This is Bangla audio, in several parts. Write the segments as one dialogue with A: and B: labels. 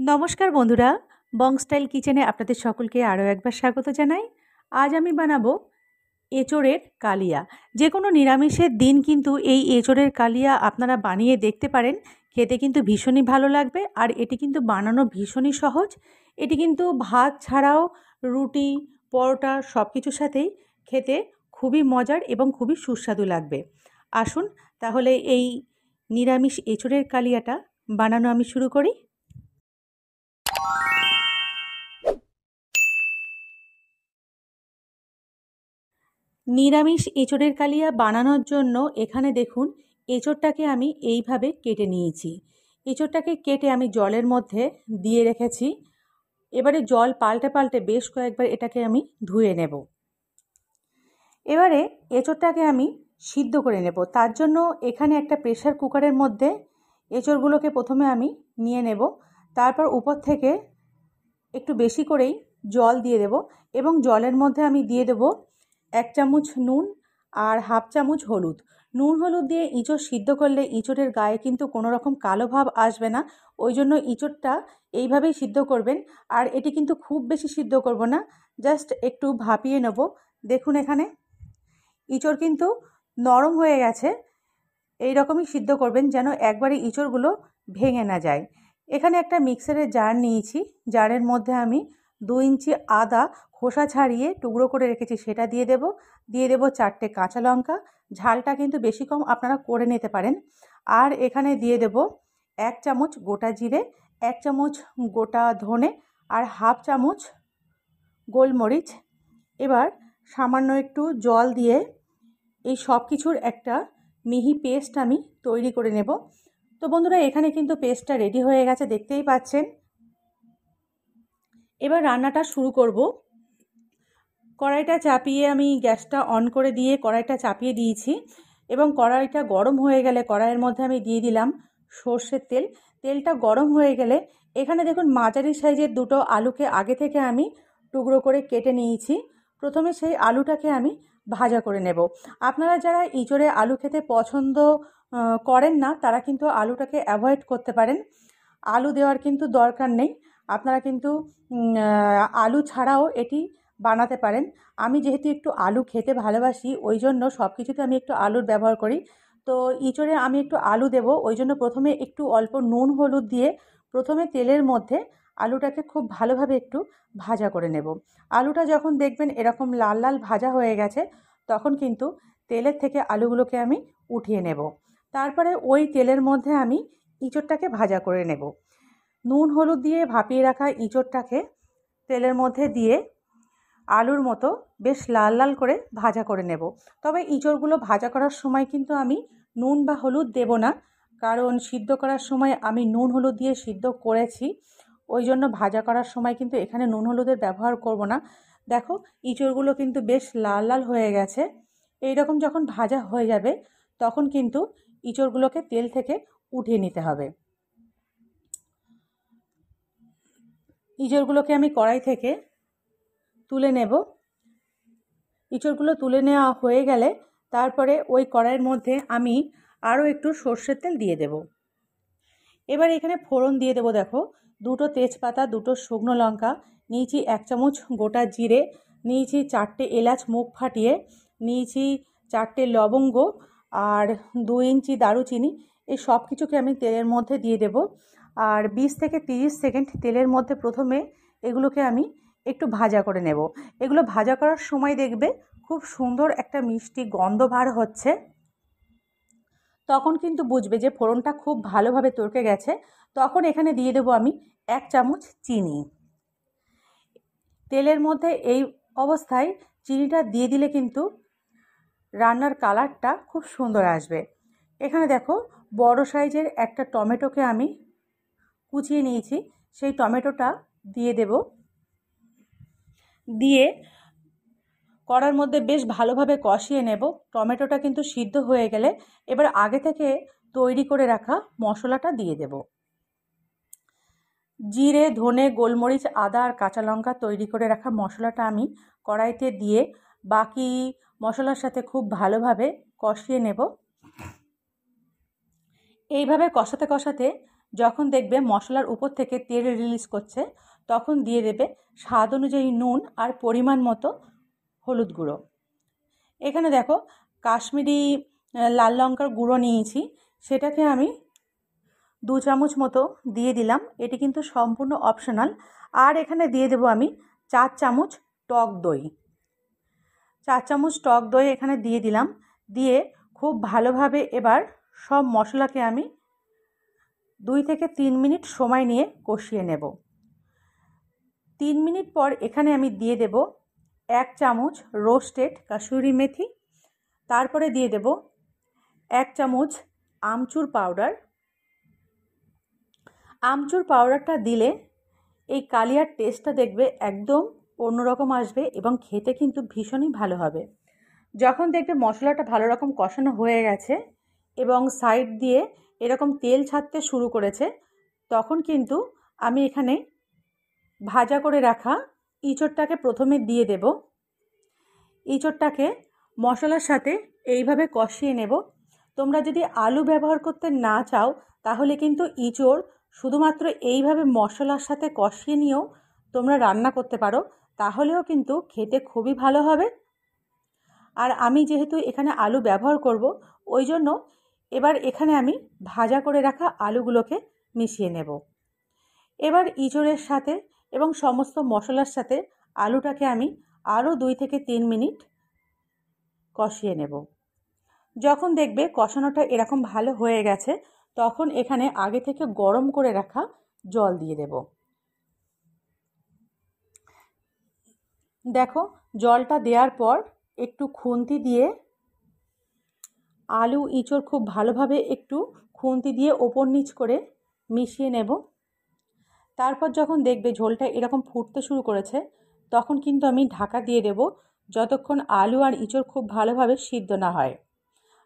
A: নমস্কার বন্ধুরা, বং স্টাইল কিচেনে আপনাদের সকলকে আরও একবার স্বাগত জানাই। আজ আমি বানাবো এঁচোড়ের কালিয়া। যে কোনো নিরামিষের দিন কিন্তু এই এঁচোড়ের কালিয়া আপনারা বানিয়ে দেখতে পারেন। খেতে কিন্তু ভীষণই ভালো লাগবে, আর এটি কিন্তু বানানো ভীষণই সহজ। এটি কিন্তু ভাত ছাড়াও রুটি, পরোটা সব কিছুর সাথেই খেতে খুবই মজার এবং খুবই সুস্বাদু লাগবে। আসুন তাহলে এই নিরামিষ এঁচোড়ের কালিয়াটা বানানো আমি শুরু করি। নিরামিষ এঁচোড়ের কালিয়া বানানোর জন্য এখানে দেখুন, এঁচোড়টাকে আমি এইভাবে কেটে নিয়েছি। এঁচোড়টাকে কেটে আমি জলের মধ্যে দিয়ে রেখেছি। এবারে জল পাল্টে পাল্টে বেশ কয়েকবার এটাকে আমি ধুয়ে নেব। এবারে এঁচোড়টাকে আমি সিদ্ধ করে নেব। তার জন্য এখানে একটা প্রেসার কুকারের মধ্যে এঁচোড়গুলোকে প্রথমে আমি নিয়ে নেব। তারপর উপর থেকে একটু বেশি করেই জল দিয়ে দেব, এবং জলের মধ্যে আমি দিয়ে দেব 1 চামচ নুন আর হাফ চামচ হলুদ। নুন হলুদ দিয়ে এঁচোড় সিদ্ধ করলে এঁচোড়ের গায়ে কিন্তু কোনো রকম কালো ভাব আসবে না। ওই জন্য এঁচোড়টা এইভাবেই সিদ্ধ করবেন। আর এটি কিন্তু খুব বেশি সিদ্ধ করব না, জাস্ট একটু ভাপিয়ে নেব। দেখুন এখানে এঁচোড় কিন্তু নরম হয়ে গেছে। এই রকমই সিদ্ধ করবেন যেন একবারে এঁচোড়গুলো ভেঙে না যায়। এখানে একটা মিক্সারের জার নিয়েছি। জারের মধ্যে আমি 2 ইঞ্চি আদা খোসা ছাড়িয়ে টুকরো করে রেখেছি, সেটা দিয়ে দেব। 4টে কাঁচা লঙ্কা, ঝালটা কিন্তু বেশি কম আপনারা করে নিতে পারেন। আর এখানে দিয়ে দেব 1 চামচ গোটা জিরে, 1 চামচ গোটা ধনে আর হাফ চামচ গোলমরিচ। এবার সামান্য একটু জল দিয়ে এই সব কিছুর একটা মিহি পেস্ট আমি তৈরি করে নেব। তো বন্ধুরা, এখানে কিন্তু পেস্টটা রেডি হয়ে গেছে, দেখতেই পাচ্ছেন। এবার রান্নাটা শুরু করব। কড়াইটা চাপিয়ে আমি গ্যাসটা অন করে দিয়ে কড়াইটা চাপিয়ে দিয়েছি, এবং কড়াইটা গরম হয়ে গেলে কড়াইয়ের মধ্যে আমি দিয়ে দিলাম সর্ষের তেল। তেলটা গরম হয়ে গেলে এখানে দেখুন মাঝারি সাইজের 2টো আলুকে আগে থেকে আমি টুকরো করে কেটে নিয়েছি। প্রথমে সেই আলুটাকে আমি ভাজা করে নেব। আপনারা যারা এঁচোড়ে আলু খেতে পছন্দ করেন না, তারা কিন্তু আলুটাকে অ্যাভয়েড করতে পারেন। আলু দেওয়ার কিন্তু দরকার নেই। আপনারা কিন্তু আলু ছাড়াও এটি বানাতে পারেন। আমি যেহেতু একটু আলু খেতে ভালোবাসি, ওই জন্য সব কিছুতে আমি একটু আলুর ব্যবহার করি। তো এঁচোড়ে আমি একটু আলু দেব, ওই জন্য প্রথমে একটু অল্প নুন হলুদ দিয়ে প্রথমে তেলের মধ্যে আলুটাকে খুব ভালোভাবে একটু ভাজা করে নেব। আলুটা যখন দেখবেন এরকম লাল লাল ভাজা হয়ে গেছে, তখন কিন্তু তেলের থেকে আলুগুলোকে আমি উঠিয়ে নেব। তারপরে ওই তেলের মধ্যে আমি এঁচোড়টাকে ভাজা করে নেব। নুন হলুদ দিয়ে ভাপিয়ে রাখা এঁচোড়টাকে তেলের মধ্যে দিয়ে আলুর মতো বেশ লাল লাল করে ভাজা করে নেব। তবে এঁচোড়গুলো ভাজা করার সময় কিন্তু আমি নুন বা হলুদ দেব না, কারণ সিদ্ধ করার সময় আমি নুন হলুদ দিয়ে সিদ্ধ করেছি। ওই জন্য ভাজা করার সময় কিন্তু এখানে নুন হলুদের ব্যবহার করব না। দেখো এঁচোড়গুলো কিন্তু বেশ লাল লাল হয়ে গেছে। এই রকম যখন ভাজা হয়ে যাবে, তখন কিন্তু এঁচোড়গুলোকে তেল থেকে উঠিয়ে নিতে হবে। এঁচোড়গুলোকে আমি কড়াই থেকে তুলে নেব। এঁচোড়গুলো তুলে নেওয়া হয়ে গেলে তারপরে ওই কড়াইয়ের মধ্যে আমি আরও একটু সর্ষের তেল দিয়ে দেব। এবার এখানে ফোড়ন দিয়ে দেব। দেখো 2টো তেজপাতা, 2টো শুকনো লঙ্কা নিয়েছি, 1 চামচ গোটা জিরে নিয়েছি, 4টে এলাচ মুখ ফাটিয়ে নিয়েছি, 4টে লবঙ্গ আর 2 ইঞ্চি দারুচিনি। এই সব কিছুকে আমি তেলের মধ্যে দিয়ে দেব। আর 20 থেকে 30 সেকেন্ড তেলের মধ্যে প্রথমে এগুলোকে আমি একটু ভাজা করে নেব। এগুলো ভাজা করার সময় দেখবে খুব সুন্দর একটা মিষ্টি গন্ধ বার হচ্ছে। তখন কিন্তু বুঝবে যে ফোড়নটা খুব ভালোভাবে তরকে গেছে। তখন এখানে দিয়ে দেবো আমি 1 চামচ চিনি। তেলের মধ্যে এই অবস্থায় চিনিটা দিয়ে দিলে কিন্তু রান্নার কালারটা খুব সুন্দর আসবে। এখানে দেখো বড় সাইজের একটা টমেটোকে আমি কুচিয়ে নিয়েছি, সেই টমেটোটা দিয়ে দেব। দিয়ে কড়ার মধ্যে বেশ ভালোভাবে কষিয়ে নেব। টমেটোটা কিন্তু সিদ্ধ হয়ে গেলে এবার আগে থেকে তৈরি করে রাখা মশলাটা দিয়ে দেব। জিরে, ধনে, গোলমরিচ, আদা আর কাঁচা লঙ্কা তৈরি করে রাখা মশলাটা আমি কড়াইতে দিয়ে বাকি মশলার সাথে খুব ভালোভাবে কষিয়ে নেব। এইভাবে কষাতে কষাতে যখন দেখবে মশলার উপর থেকে তেল রিলিজ করছে তখন দিয়ে দেবে স্বাদ অনুযায়ী নুন আর পরিমাণ মতো হলুদ গুঁড়ো। এখানে দেখো কাশ্মীরি লাল লঙ্কার গুঁড়ো নিয়েছি, সেটাকে আমি 2 চামচ মতো দিয়ে দিলাম। এটি কিন্তু সম্পূর্ণ অপশনাল। আর এখানে দিয়ে দেবো আমি 4 চামচ টক দই। 4 চামচ টক দই এখানে দিয়ে দিলাম। দিয়ে খুব ভালোভাবে এবার সব মশলাকে আমি 2 থেকে 3 মিনিট সময় নিয়ে কষিয়ে নেব। 3 মিনিট পর এখানে আমি দিয়ে দেব 1 চামচ রোস্টেড কাসুরি মেথি। তারপরে দিয়ে দেব 1 চামচ আমচুর পাউডার। আমচুর পাউডারটা দিলে এই কালিয়ার টেস্টটা দেখবে একদম অন্যরকম আসবে এবং খেতে কিন্তু ভীষণই ভালো হবে। যখন দেখবে মশলাটা ভালো রকম কষানো হয়ে গেছে এবং সাইড দিয়ে এরকম তেল ছাড়তে শুরু করেছে, তখন কিন্তু আমি এখানে ভাজা করে রাখা ইঁচড়টাকে প্রথমে দিয়ে দেব। ইঁচড়টাকে মশলার সাথে এইভাবে কষিয়ে নেব। তোমরা যদি আলু ব্যবহার করতে না চাও তাহলে কিন্তু ইঁচড় শুধুমাত্র এইভাবে মশলার সাথে কষিয়ে নিয়েও তোমরা রান্না করতে পারো, তাহলেও কিন্তু খেতে খুবই ভালো হবে। আর আমি যেহেতু এখানে আলু ব্যবহার করব, ওই জন্য এবার এখানে আমি ভাজা করে রাখা আলুগুলোকে মিশিয়ে নেব। এবার ইঁচড়ের সাথে এবং সমস্ত মশলার সাথে আলুটাকে আমি আরও 2 থেকে 3 মিনিট কষিয়ে নেব। যখন দেখবে কষানোটা এরকম ভালো হয়ে গেছে তখন এখানে আগে থেকে গরম করে রাখা জল দিয়ে দেব। দেখো জলটা দেওয়ার পর একটু খুন্তি দিয়ে আলু ইঁচড় খুব ভালোভাবে একটু খুন্তি দিয়ে ওপর নিচ করে মিশিয়ে নেব। তারপর যখন দেখবে ঝোলটা এরকম ফুটতে শুরু করেছে তখন কিন্তু আমি ঢাকা দিয়ে দেব যতক্ষণ আলু আর ইঁচড় খুব ভালোভাবে সিদ্ধ না হয়।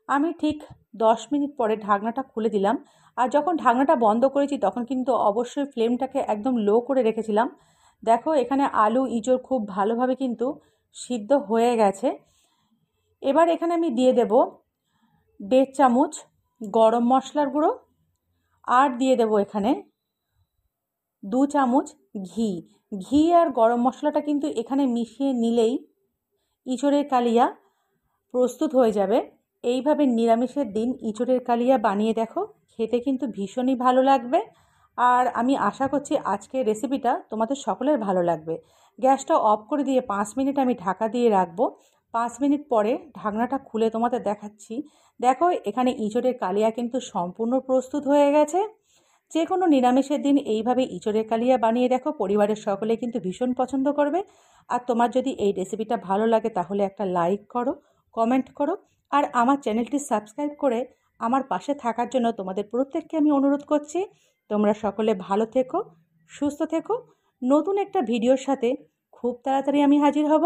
A: আমি ঠিক 10 মিনিট পরে ঢাকনাটা খুলে দিলাম। আর যখন ঢাকনাটা বন্ধ করেছি তখন কিন্তু অবশ্যই ফ্লেমটাকে একদম লো করে রেখেছিলাম। দেখো এখানে আলু ইঁচড় খুব ভালোভাবে কিন্তু সিদ্ধ হয়ে গেছে। এবার এখানে আমি দিয়ে দেব 1.5 চামচ গরম মশলার গুঁড়ো আর দিয়ে দেব এখানে 2 চামচ ঘি। ঘি আর গরম মশলাটা কিন্তু এখানে মিশিয়ে নিলেই ইঁচড়ের কালিয়া প্রস্তুত হয়ে যাবে। এইভাবে নিরামিষের দিন ইঁচড়ের কালিয়া বানিয়ে দেখো, খেতে কিন্তু ভীষণই ভালো লাগবে। আর আমি আশা করছি আজকের রেসিপিটা তোমাদের সকলের ভালো লাগবে। গ্যাসটা অফ করে দিয়ে 5 মিনিট আমি ঢাকা দিয়ে রাখবো। 5 মিনিট পরে ঢাকনাটা খুলে তোমাদের দেখাচ্ছি। দেখো এখানে ইঁচড়ের কালিয়া কিন্তু সম্পূর্ণ প্রস্তুত হয়ে গেছে। যে কোনো নিরামিষের দিন এইভাবে ইঁচড়ের কালিয়া বানিয়ে দেখো, পরিবারের সকলে কিন্তু ভীষণ পছন্দ করবে। আর তোমার যদি এই রেসিপিটা ভালো লাগে তাহলে একটা লাইক করো, কমেন্ট করো আর আমার চ্যানেলটি সাবস্ক্রাইব করে আমার পাশে থাকার জন্য তোমাদের প্রত্যেককে আমি অনুরোধ করছি। তোমরা সকলে ভালো থেকো, সুস্থ থেকো। নতুন একটা ভিডিওর সাথে খুব তাড়াতাড়ি আমি হাজির হব।